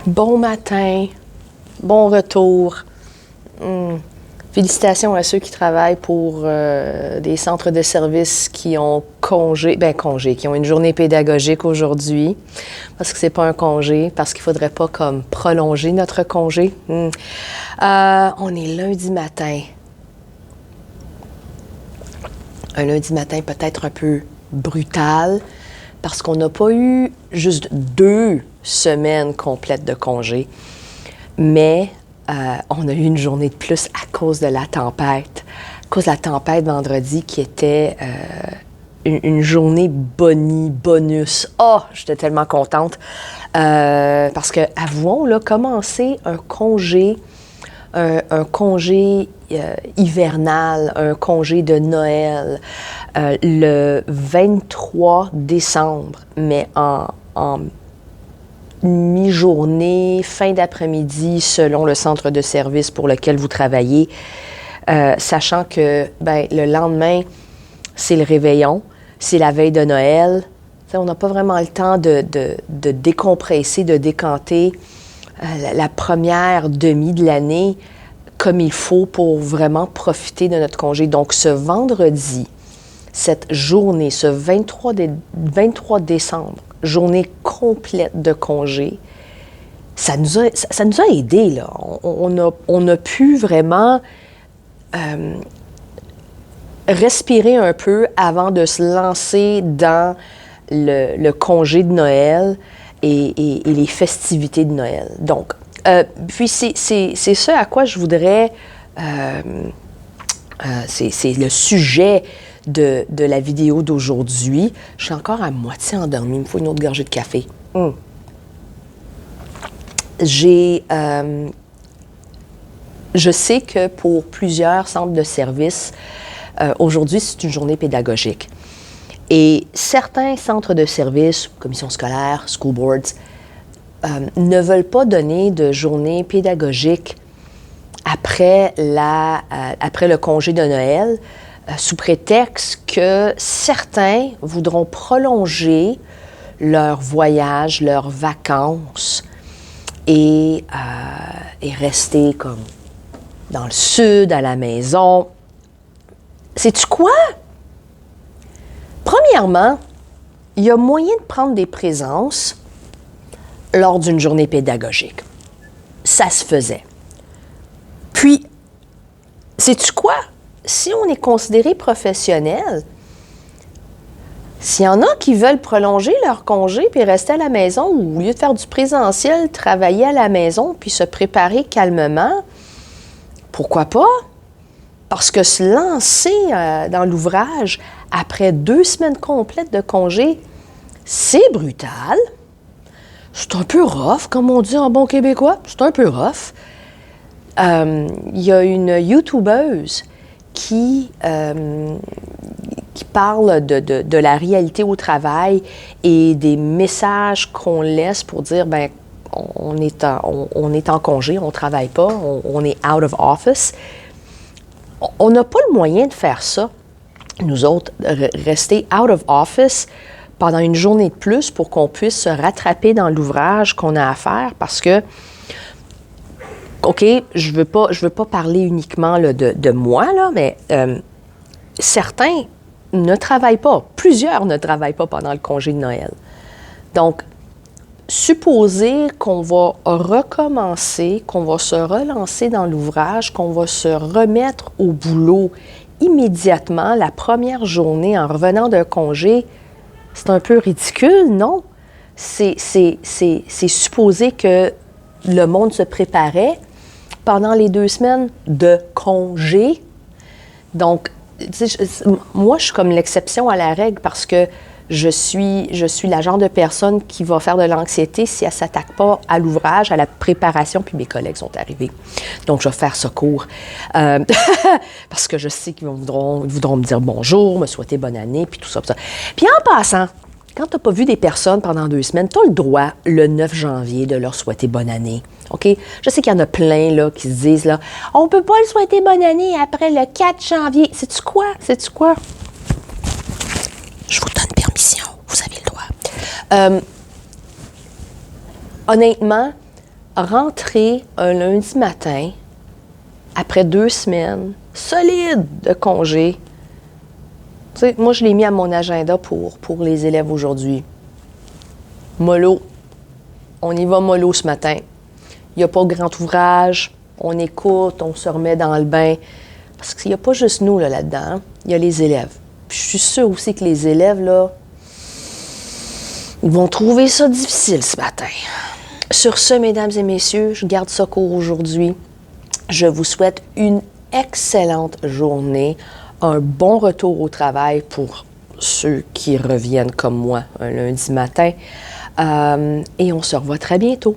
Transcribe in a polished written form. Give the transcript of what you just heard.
Bon matin, bon retour. Félicitations à ceux qui travaillent pour des centres de services qui ont qui ont une journée pédagogique aujourd'hui. Parce que c'est pas un congé, parce qu'il faudrait pas comme prolonger notre congé. On est lundi matin. Un lundi matin peut-être un peu brutal, parce qu'on n'a pas eu juste 2 semaines complètes de congé, mais on a eu une journée de plus à cause de la tempête. À cause de la tempête vendredi qui était une journée bonus. Oh, j'étais tellement contente. Parce que, avouons, là, commencer un congé hivernal, un congé de Noël, le 23 décembre, mais en mi-journée, fin d'après-midi, selon le centre de service pour lequel vous travaillez, sachant que le lendemain, c'est le réveillon, c'est la veille de Noël. T'sais, on n'a pas vraiment le temps de décompresser, de décanter la première demi de l'année comme il faut pour vraiment profiter de notre congé. Donc, ce vendredi, cette journée, ce 23 décembre, journée complète de congé, ça nous a aidés, là. On a pu vraiment respirer un peu avant de se lancer dans le congé de Noël et les festivités de Noël. Donc, puis c'est ce à quoi je voudrais... c'est le sujet de la vidéo d'aujourd'hui. Je suis encore à moitié endormie. Il me faut une autre gorgée de café. Je sais que pour plusieurs centres de services, aujourd'hui, c'est une journée pédagogique. Et certains centres de services, commissions scolaires, school boards, ne veulent pas donner de journée pédagogique après le congé de Noël, sous prétexte que certains voudront prolonger leur voyage, leurs vacances et rester comme dans le sud, à la maison. Sais-tu quoi? Premièrement, il y a moyen de prendre des présences lors d'une journée pédagogique. Ça se faisait. Puis, sais-tu quoi? Si on est considéré professionnel, s'il y en a qui veulent prolonger leur congé puis rester à la maison, ou au lieu de faire du présentiel, travailler à la maison puis se préparer calmement, pourquoi pas? Parce que se lancer dans l'ouvrage après 2 semaines complètes de congé, c'est brutal. C'est un peu rough, comme on dit en bon québécois. C'est un peu rough. Il y a une YouTubeuse qui parle de la réalité au travail et des messages qu'on laisse pour dire, on est en congé, on ne travaille pas, on est out of office. On n'a pas le moyen de faire ça, nous autres, rester out of office pendant une journée de plus pour qu'on puisse se rattraper dans l'ouvrage qu'on a à faire parce que, OK, je veux pas parler uniquement là, de moi, là, mais certains ne travaillent pas, plusieurs ne travaillent pas pendant le congé de Noël. Donc, supposer qu'on va recommencer, qu'on va se relancer dans l'ouvrage, qu'on va se remettre au boulot immédiatement la première journée en revenant d'un congé, c'est un peu ridicule, non? C'est supposer que le monde se préparait pendant les 2 semaines de congé. Donc, moi, je suis comme l'exception à la règle parce que je suis la genre de personne qui va faire de l'anxiété si elle ne s'attaque pas à l'ouvrage, à la préparation, puis mes collègues sont arrivés. Donc, je vais faire ce cours. Parce que je sais qu'ils voudront me dire bonjour, me souhaiter bonne année, puis tout ça. Puis en passant, quand tu n'as pas vu des personnes pendant 2 semaines, tu as le droit, le 9 janvier, de leur souhaiter bonne année. OK? Je sais qu'il y en a plein là, qui se disent, là, on ne peut pas le souhaiter bonne année après le 4 janvier. Sais-tu quoi? Je vous donne permission. Vous avez le droit. Honnêtement, rentrer un lundi matin, après 2 semaines solides de congé. Tu sais, moi, je l'ai mis à mon agenda pour les élèves aujourd'hui. Mollo. On y va mollo ce matin. Il n'y a pas grand ouvrage. On écoute, on se remet dans le bain. Parce qu'il n'y a pas juste nous là-dedans. Hein? Il y a les élèves. Puis je suis sûre aussi que les élèves, là, ils vont trouver ça difficile ce matin. Sur ce, mesdames et messieurs, je garde ça court aujourd'hui. Je vous souhaite une excellente journée, un bon retour au travail pour ceux qui reviennent comme moi un lundi matin. Et on se revoit très bientôt.